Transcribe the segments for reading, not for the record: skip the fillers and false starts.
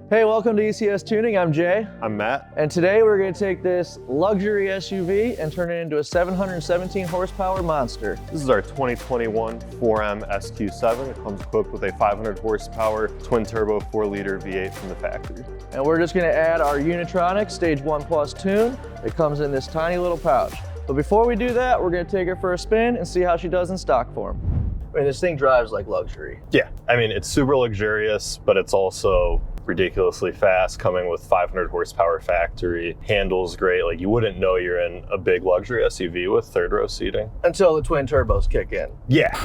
Hey, welcome to ECS Tuning. I'm Jay. I'm Matt. And today we're going to take this luxury SUV and turn it into a 717 horsepower monster. This is our 2021 4M SQ7. It comes equipped with a 500 horsepower twin turbo 4-liter V8 from the factory. And we're just going to add our Unitronic Stage 1 Plus tune. It comes in this tiny little pouch. But before we do that, we're going to take her for a spin and see how she does in stock form. I mean, this thing drives like luxury. Yeah, I mean, it's super luxurious, but it's also ridiculously fast, coming with 500 horsepower factory, handles great. Like, you wouldn't know you're in a big luxury SUV with third row seating. Until the twin turbos kick in. Yeah.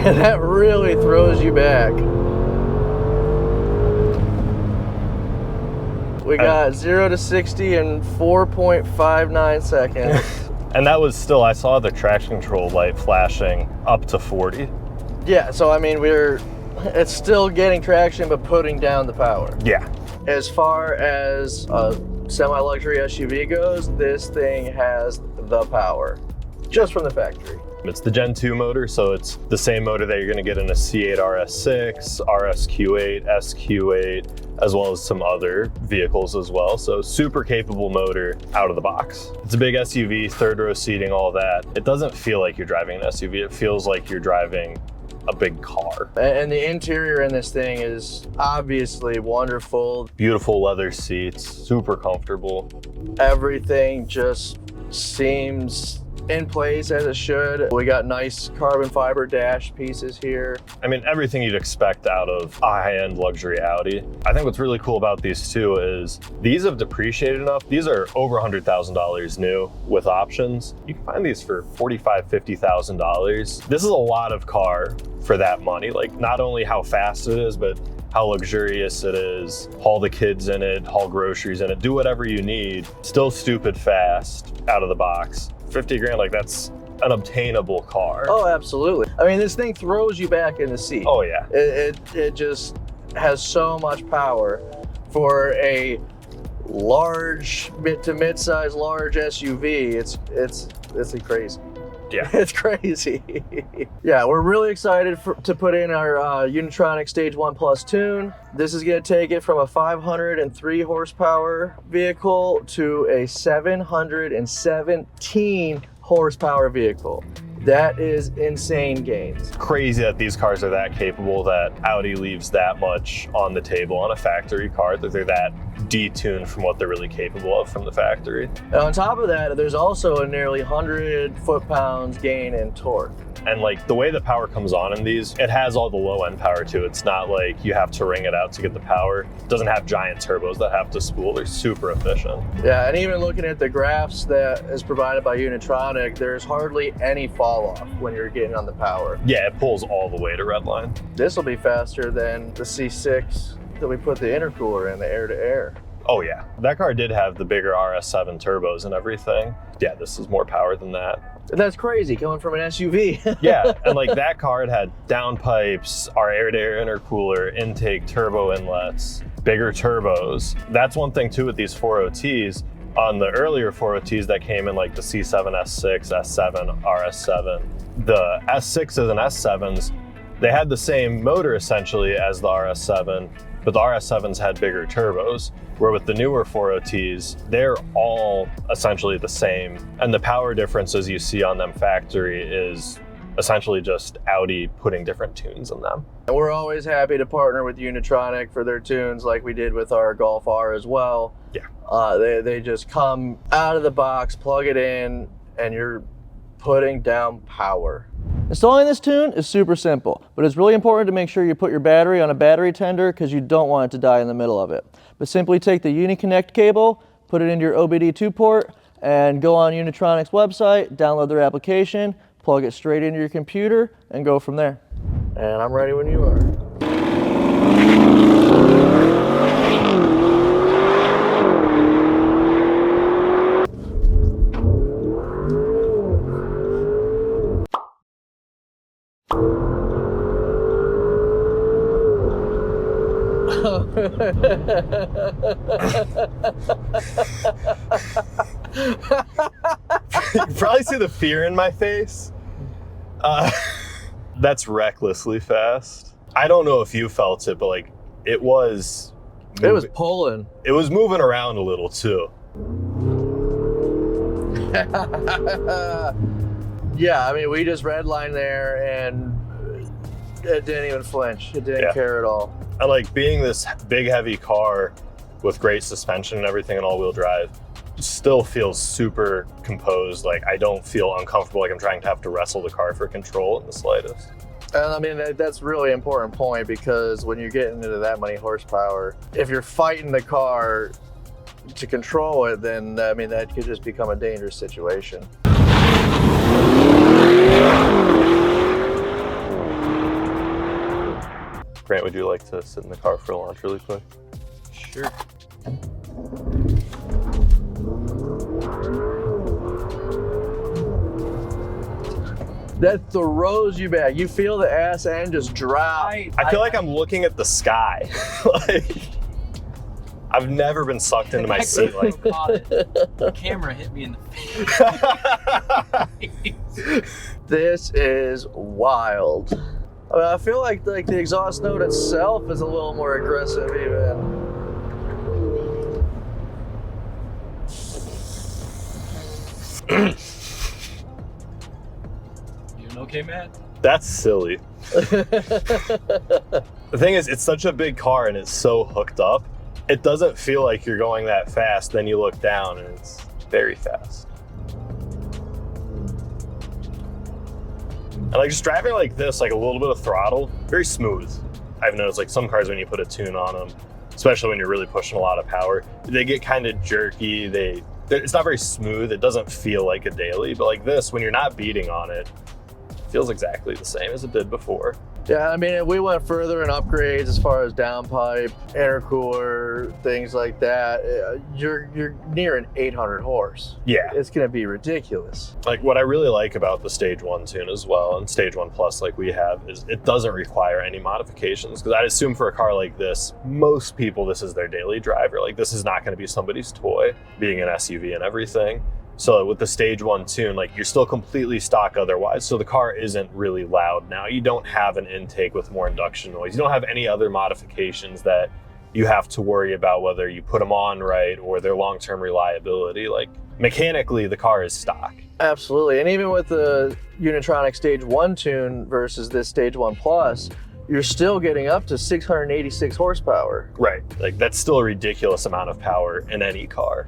And that really throws you back. We got 0 to 60 in 4.59 seconds. And that was still, I saw the traction control light flashing up to 40. Yeah, so I mean, it's still getting traction, but putting down the power. Yeah. As far as a semi-luxury SUV goes, this thing has the power, just from the factory. It's the Gen 2 motor, so it's the same motor that you're gonna get in a C8 RS6, RSQ8, SQ8, as well as some other vehicles as well. So super capable motor out of the box. It's a big SUV, third row seating, all that. It doesn't feel like you're driving an SUV. It feels like you're driving a big car. And the interior in this thing is obviously wonderful. Beautiful leather seats, super comfortable. Everything just seems in place as it should. We got nice carbon fiber dash pieces here. I mean, everything you'd expect out of a high-end luxury Audi. I think what's really cool about these two is these have depreciated enough. These are over $100,000 new with options. You can find these for $45,000, $50,000. This is a lot of car for that money. Like, not only how fast it is, but how luxurious it is. Haul the kids in it, haul groceries in it, do whatever you need. Still stupid fast out of the box. 50 grand, like, that's an obtainable car. Oh, absolutely. I mean, this thing throws you back in the seat. Oh yeah. It just has so much power for a large, mid to mid-size large SUV. It's crazy. Yeah. It's crazy. Yeah, we're really excited to put in our Unitronic Stage 1 Plus tune. This is going to take it from a 503 horsepower vehicle to a 717 horsepower vehicle. That is insane gains. Crazy that these cars are that capable, that Audi leaves that much on the table on a factory car, that they're that detuned from what they're really capable of from the factory. And on top of that, there's also a nearly 100 foot-pounds gain in torque. And like, the way the power comes on in these, it has all the low end power too. It's not like you have to wring it out to get the power. It doesn't have giant turbos that have to spool. They're super efficient. Yeah, and even looking at the graphs that is provided by Unitronic, there's hardly any fall off when you're getting on the power. Yeah, it pulls all the way to redline. This will be faster than the C6 that we put the intercooler in, the air-to-air. Oh yeah, that car did have the bigger RS7 turbos and everything. Yeah, this is more power than that. And that's crazy coming from an SUV. Yeah, and like, that car, it had downpipes, our air-to-air intercooler, intake, turbo inlets, bigger turbos. That's one thing too with these 4OTs. On the earlier 4OTs that came in, like the C7, S6, S7, RS7, the S6s and S7s, they had the same motor essentially as the RS7, but the RS7s had bigger turbos, where with the newer 4OTs, they're all essentially the same. And the power differences you see on them factory is essentially just Audi putting different tunes in them. And we're always happy to partner with Unitronic for their tunes, like we did with our Golf R as well. Yeah. They just come out of the box, plug it in, and you're putting down power. Installing this tune is super simple, but it's really important to make sure you put your battery on a battery tender because you don't want it to die in the middle of it. But simply take the Uniconnect cable, put it into your OBD2 port, and go on Unitronic's website, download their application, plug it straight into your computer, and go from there. And I'm ready when you are. You can probably see the fear in my face. That's recklessly fast. I don't know if you felt it, but like it was pulling. It was moving around a little too. Yeah, I mean, we just redlined there and it didn't even flinch. It didn't care at all. And like being this big, heavy car with great suspension and everything and all-wheel drive still feels super composed. Like I don't feel uncomfortable, like I'm trying to have to wrestle the car for control in the slightest. And I mean, that's a really important point, because when you're getting into that many horsepower, if you're fighting the car to control it, then I mean, that could just become a dangerous situation. Grant, would you like to sit in the car for a launch really quick? Sure. That throws you back. You feel the ass end just drop. I feel like I'm looking at the sky. Like, I've never been sucked into my seat like that. The camera hit me in the face. This is wild. I mean, I feel like the exhaust note itself is a little more aggressive even. Okay, Matt? That's silly. The thing is, it's such a big car and it's so hooked up. It doesn't feel like you're going that fast. Then you look down and it's very fast. And like just driving like this, like a little bit of throttle, very smooth. I've noticed like some cars when you put a tune on them, especially when you're really pushing a lot of power, they get kind of jerky. It's not very smooth. It doesn't feel like a daily, but like this, when you're not beating on it, feels exactly the same as it did before. Yeah, I mean, we went further in upgrades as far as downpipe, intercooler, things like that. You're near an 800 horse. Yeah. It's gonna be ridiculous. Like what I really like about the Stage 1 tune as well, and Stage 1 Plus like we have, is it doesn't require any modifications. Because I'd assume for a car like this, most people, this is their daily driver. Like this is not gonna be somebody's toy, being an SUV and everything. So with the Stage 1 tune, like you're still completely stock otherwise. So the car isn't really loud now. You don't have an intake with more induction noise. You don't have any other modifications that you have to worry about whether you put them on right or their long-term reliability. Like mechanically, the car is stock. Absolutely, and even with the Unitronic Stage 1 tune versus this Stage 1 Plus, you're still getting up to 686 horsepower. Right, like that's still a ridiculous amount of power in any car.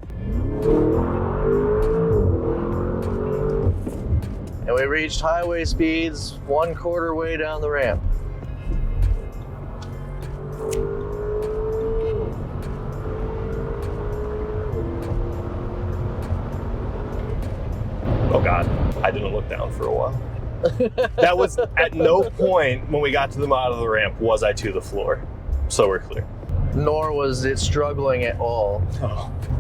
And we reached highway speeds 1/4 way down the ramp. Oh God, I didn't look down for a while. That was at no point when we got to the bottom of the ramp was I to the floor. So we're clear. Nor was it struggling at all.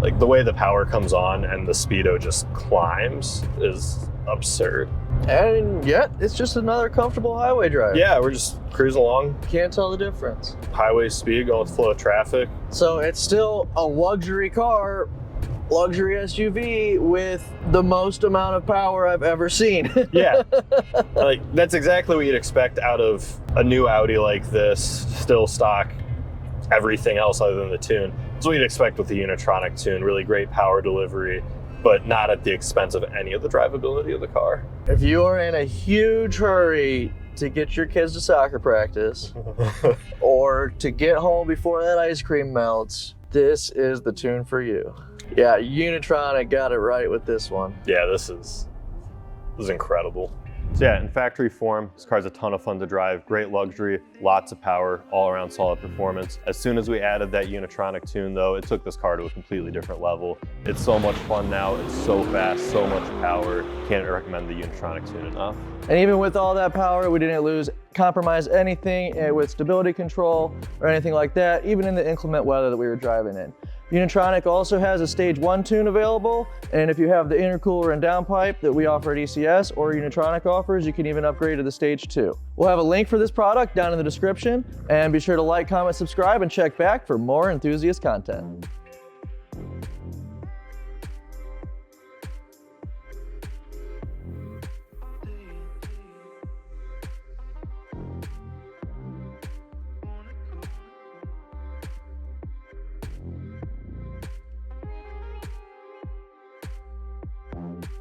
Like the way the power comes on and the speedo just climbs is absurd. And yet, it's just another comfortable highway drive. Yeah, we're just cruising along. Can't tell the difference. Highway speed, going with the flow of traffic. So it's still a luxury car, luxury SUV with the most amount of power I've ever seen. Yeah, like that's exactly what you'd expect out of a new Audi like this, still stock, everything else other than the tune. That's what you'd expect with the Unitronic tune, really great power delivery, but not at the expense of any of the drivability of the car. If you are in a huge hurry to get your kids to soccer practice or to get home before that ice cream melts, this is the tune for you. Yeah, Unitronic got it right with this one. Yeah, this is incredible. So yeah, in factory form, this car's a ton of fun to drive, great luxury, lots of power, all around solid performance. As soon as we added that Unitronic tune though, it took this car to a completely different level. It's so much fun now, it's so fast, so much power. Can't recommend the Unitronic tune enough. And even with all that power, we didn't compromise anything with stability control or anything like that, even in the inclement weather that we were driving in. Unitronic also has a Stage 1 tune available, and if you have the intercooler and downpipe that we offer at ECS or Unitronic offers, you can even upgrade to the Stage 2. We'll have a link for this product down in the description, and be sure to like, comment, subscribe, and check back for more enthusiast content.